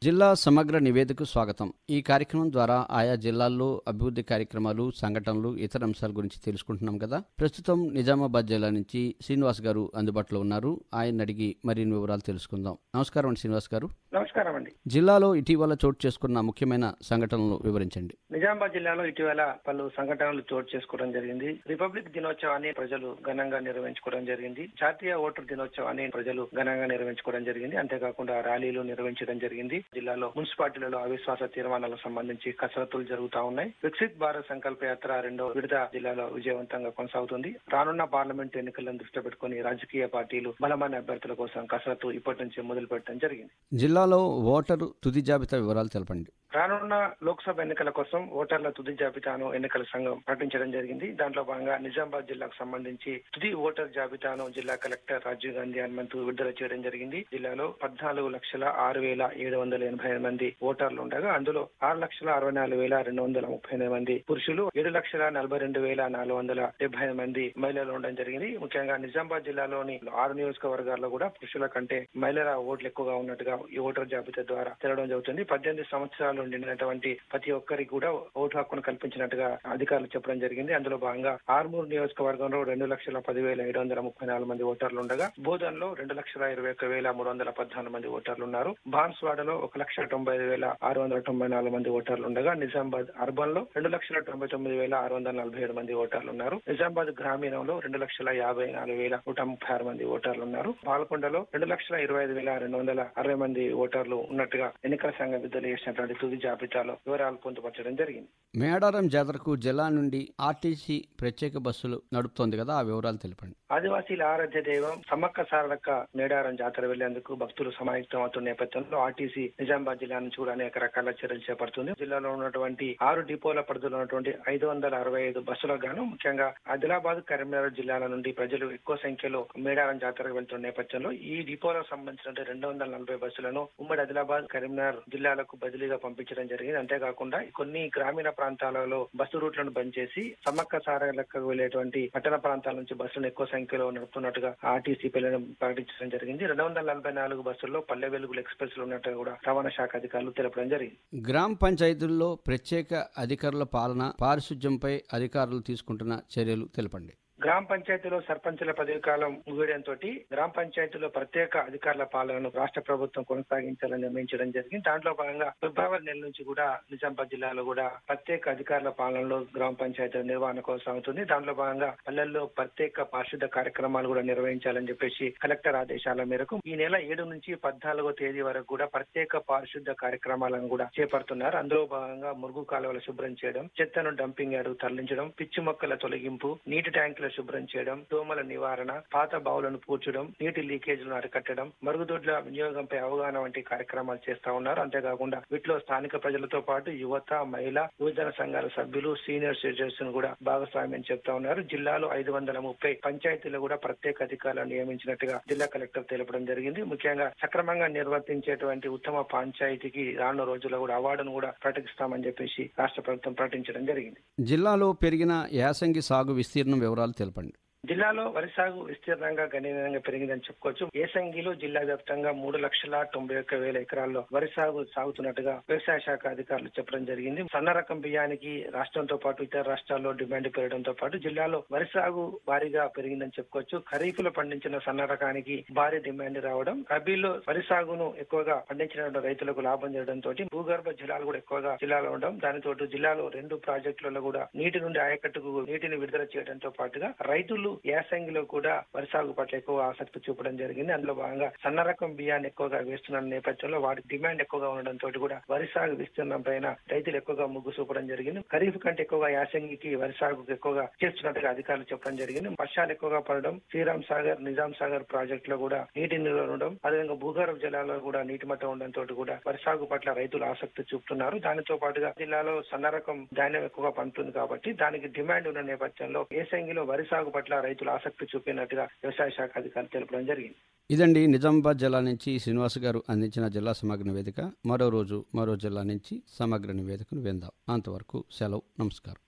జిల్లా సమగ్ర నివేదికకు స్వాగతం. ఈ కార్యక్రమం ద్వారా ఆయా జిల్లాల్లో అభివృద్ధి కార్యక్రమాలు, సంఘటనలు, ఇతర అంశాల గురించి తెలుసుకుంటున్నాం కదా. ప్రస్తుతం నిజామాబాద్ జిల్లా నుంచి శ్రీనివాస్ గారు అందుబాటులో ఉన్నారు. ఆయన అడిగి మరిన్ని వివరాలు తెలుసుకుందాం. నమస్కారం అండి శ్రీనివాస్ గారు. నమస్కారం అండి. జిల్లాలో ఇటీవల చోటు చేసుకున్న ముఖ్యమైన సంఘటనలు వివరించండి. నిజామాబాద్ జిల్లాలో ఇటీవల పలు సంఘటనలు చోటు చేసుకోవడం జరిగింది. రిపబ్లిక్ దినోత్సవాన్ని ప్రజలు ఘనంగా నిర్వహించుకోవడం జరిగింది. జాతీయ ఓటర్ దినోత్సవాన్ని ప్రజలు ఘనంగా నిర్వహించుకోవడం జరిగింది. అంతేకాకుండా ర్యాలీలు నిర్వహించడం జరిగింది. జిల్లాలో మున్సిపాలిటీలలో అవిశ్వాస తీర్మానాలకు సంబంధించి కసరత్తులు జరుగుతా ఉన్నాయి. వికసిత్ భారత్ సంకల్ప యాత్ర రెండో విడత జిల్లాలో విజయవంతంగా కొనసాగుతుంది. రానున్న పార్లమెంట్ ఎన్నికలను దృష్టి పెట్టుకుని రాజకీయ పార్టీలు బలమైన అభ్యర్థుల కోసం కసరత్తు ఇప్పటి నుంచి మొదలు పెట్టడం జరిగింది. జిల్లాలో ఓటరు తుది జాబితా వివరాలు తెలపండి. రానున్న లోక్సభ ఎన్నికల కోసం ఓటర్ల తుది జాబితాను ఎన్నికల సంఘం ప్రకటించడం జరిగింది. దాంట్లో భాగంగా నిజామాబాద్ జిల్లాకు సంబంధించి తుది ఓటర్ జాబితాను జిల్లా కలెక్టర్ రాజీవ్ గాంధీ హనుమంతు విడుదల చేయడం జరిగింది. జిల్లాలో 14,06,785 మంది ఓటర్లు ఉండగా అందులో 6,64,238 మంది పురుషులు, 7,42,470 మంది మహిళలు ఉండడం జరిగింది. ముఖ్యంగా నిజామాబాద్ జిల్లాలోని 6 నియోజకవర్గాల్లో కూడా పురుషుల కంటే మహిళల ఓట్లు ఎక్కువగా ఉన్నట్టుగా ఈ ఓటర్ జాబితా ద్వారా తెలవడం జరుగుతుంది. 18 సంవత్సరాలు నిండినటువంటి ప్రతి ఒక్కరికి కూడా ఓటు హక్కును కల్పించినట్టుగా అధికారులు చెప్పడం జరిగింది. అందులో భాగంగా ఆర్మూర్ నియోజకవర్గంలో 2,10,734 మంది ఓటర్లు ఉండగా బోధన్లో 2,21,314 మంది ఓటర్లు ఉన్నారు. బాన్స్వాడలో 1,90,694 మంది ఓటర్లు ఉండగా నిజామాబాద్ అర్బన్ లో 2,99,647 మంది ఓటర్లు ఉన్నారు. నిజామాబాద్ గ్రామీణంలో 2,54,136 మంది ఓటర్లు ఉన్నారు. పాల్కొండలో 2,25,260 మంది ఓటర్లు ఉన్నట్టుగా ఎన్నికల సంఘం విడుదల చేసినటువంటి తుది జాబితాలో వివరాలు పొందుపరచడం జరిగింది. మేడారం జాతరకు జిల్లా నుండి ఆర్టీసీ ప్రత్యేక బస్సులు నడుపుతోంది కదా, ఆ వివరాలు తెలపండి. ఆదివాసీల ఆరాధ్య దైవం సమ్మక్క సారక్క మేడారం జాతర వెళ్లేందుకు భక్తులు సమాయత్తం అవుతున్న నేపథ్యంలో ఆర్టీసీ నిజామాబాద్ జిల్లా నుంచి కూడా అనేక రకాల చర్యలు చేపడుతుంది. జిల్లాలో ఉన్నటువంటి 6 డిపోల పరిధిలో ఉన్నటువంటి 565 బస్సులకు గాను ముఖ్యంగా ఆదిలాబాద్, కరీంనగర్ జిల్లాల నుండి ప్రజలు ఎక్కువ సంఖ్యలో మేడారం జాతరకు వెళ్తున్న నేపథ్యంలో ఈ డిపోలకు సంబంధించిన 240 బస్సులను ఉమ్మడి ఆదిలాబాద్, కరీంనగర్ జిల్లాలకు బదిలీగా పంపించడం జరిగింది. అంతేకాకుండా కొన్ని గ్రామీణ ప్రాంతాలలో బస్సు రూట్లను బంద్ చేసి సమ్మక్క సారక్కకు వెళ్లేటువంటి పట్టణ ప్రాంతాల నుంచి బస్సులను ఎక్కువ సంఖ్యలో నడుపుతున్నట్టుగా ఆర్టీసీ ప్రకటించడం జరిగింది. 244 బస్సుల్లో పల్లె వెలుగులు ఎక్స్ప్రెస్ ఉన్నట్టుగా కూడా రవాణా శాఖ అధికారులు తెలపడం జరిగింది. గ్రామ పంచాయతీల్లో ప్రత్యేక అధికారుల పాలన, పారిశుధ్యంపై అధికారులు తీసుకుంటున్న చర్యలు తెలపండి. గ్రామ పంచాయతీలో సర్పంచుల పదవి కాలం ముగియడంతో గ్రామ పంచాయతీలో ప్రత్యేక అధికారుల పాలనను రాష్ట్ర ప్రభుత్వం కొనసాగించాలని నిర్ణయించడం జరిగింది. దాంట్లో భాగంగా ఫిబ్రవరి నెల నుంచి కూడా నిజామాబాద్ జిల్లాలో కూడా ప్రత్యేక అధికారుల పాలనలో గ్రామ పంచాయతీల నిర్వహణ కొనసాగుతుంది. దాంట్లో భాగంగా పల్లెల్లో ప్రత్యేక పారిశుద్ధ కార్యక్రమాలు కూడా నిర్వహించాలని చెప్పేసి కలెక్టర్ ఆదేశాల మేరకు ఈ నెల 7 నుంచి 14వ తేదీ వరకు కూడా ప్రత్యేక పారిశుద్ధ కార్యక్రమాలను కూడా చేపడుతున్నారు. అందులో భాగంగా మురుగు కాలువల శుభ్రం చేయడం, చెత్తను డంపింగ్ యార్డు తరలించడం, పిచ్చి మొక్కల తొలగింపు, నీటి ట్యాంకుల శుభ్రం చేయడం, దోమల నివారణ, పాత బావులను పూడ్చడం, నీటి లీకేజీలను అరికట్టడం, మరుగుదొడ్ల వినియోగంపై అవగాహన వంటి కార్యక్రమాలు చేస్తా ఉన్నారు. అంతేకాకుండా వీటిలో స్థానిక ప్రజలతో పాటు యువత, మహిళా, యువజన సంఘాల సభ్యులు, సీనియర్ సిటిజన్స్ కూడా భాగస్వామ్యం చెప్తా ఉన్నారు. జిల్లాలో 530 పంచాయతీలు కూడా ప్రత్యేక అధికారులను నియమించినట్టుగా జిల్లా కలెక్టర్ తెలపడం జరిగింది. ముఖ్యంగా సక్రమంగా నిర్వర్తించేటువంటి ఉత్తమ పంచాయతీకి రానున్న రోజుల్లో కూడా అవార్డును కూడా ప్రకటిస్తామని చెప్పేసి రాష్ట్ర ప్రభుత్వం ప్రకటించడం జరిగింది. జిల్లాలో పెరిగిన యాసంగి సాగు విస్తీర్ణం వివరాలు తెలపండి. జిల్లాలో వరి సాగు విస్తీర్ణంగా గణనీయంగా పెరిగిందని చెప్పుకోవచ్చు. ఏసంగిలో జిల్లా వ్యాప్తంగా 3,91,000 ఎకరాల్లో వరి సాగు సాగుతున్నట్టుగా వ్యవసాయ శాఖ అధికారులు చెప్పడం జరిగింది. సన్న రకం బియ్యానికి రాష్ట్రంతో పాటు ఇతర రాష్ట్రాల్లో డిమాండ్ పెరగడంతో పాటు జిల్లాలో వరి సాగు భారీగా పెరిగిందని చెప్పుకోవచ్చు. ఖరీఫ్ లో పండించిన సన్న రకానికి భారీ డిమాండ్ రావడం, రబీలో వరి సాగును ఎక్కువగా పండించిన రైతులకు లాభం చేయడంతో భూగర్భ జలాలు కూడా ఎక్కువగా జిల్లాలో ఉండడం, దానితో జిల్లాలో 2 ప్రాజెక్టులలో కూడా నీటి నుండి ఆయకట్టుకు నీటిని విడుదల చేయడంతో పాటుగా రైతులు యాసంగిలో కూడా వరి సాగు పట్ల ఎక్కువ ఆసక్తి చూపడం జరిగింది. అందులో భాగంగా సన్న రకం బియ్యాన్ని ఎక్కువగా వేస్తున్న నేపథ్యంలో వాటి డిమాండ్ ఎక్కువగా ఉండడంతో కూడా వరి సాగు విస్తీర్ణం పైన రైతులు ఎక్కువగా మొగ్గు చూపడం జరిగింది. ఖరీఫ్ కంటే ఎక్కువగా యాసంగికి వరి సాగుకు ఎక్కువగా చేస్తున్నట్టుగా అధికారులు చెప్పడం జరిగింది. వర్షాలు ఎక్కువగా పడడం, శ్రీరామ్ సాగర్, నిజాం సాగర్ ప్రాజెక్ట్ లో కూడా నీటి నిల్వ ఉండడం, అదేవిధంగా భూగర్భ జలాల్లో కూడా నీటి మట్టం ఉండడంతో కూడా వరి సాగు పట్ల రైతులు ఆసక్తి చూపుతున్నారు. దానితో పాటుగా జిల్లాలో సన్న రకం ధాన్యం ఎక్కువగా పండుతుంది కాబట్టి దానికి డిమాండ్ ఉన్న నేపథ్యంలో ఏసంగిలో వరి సాగు పట్ల రైతులు ఆసక్తి చూపినట్టుగా వ్యవసాయ శాఖ అధికారులు తెలపడం జరిగింది. ఇదండి నిజామాబాద్ జిల్లా నుంచి శ్రీనివాస్ గారు అందించిన జిల్లా సమగ్ర నివేదిక. మరో రోజు మరో జిల్లా నుంచి సమగ్ర నివేదికను విందాం. అంతవరకు సెలవు. నమస్కారం.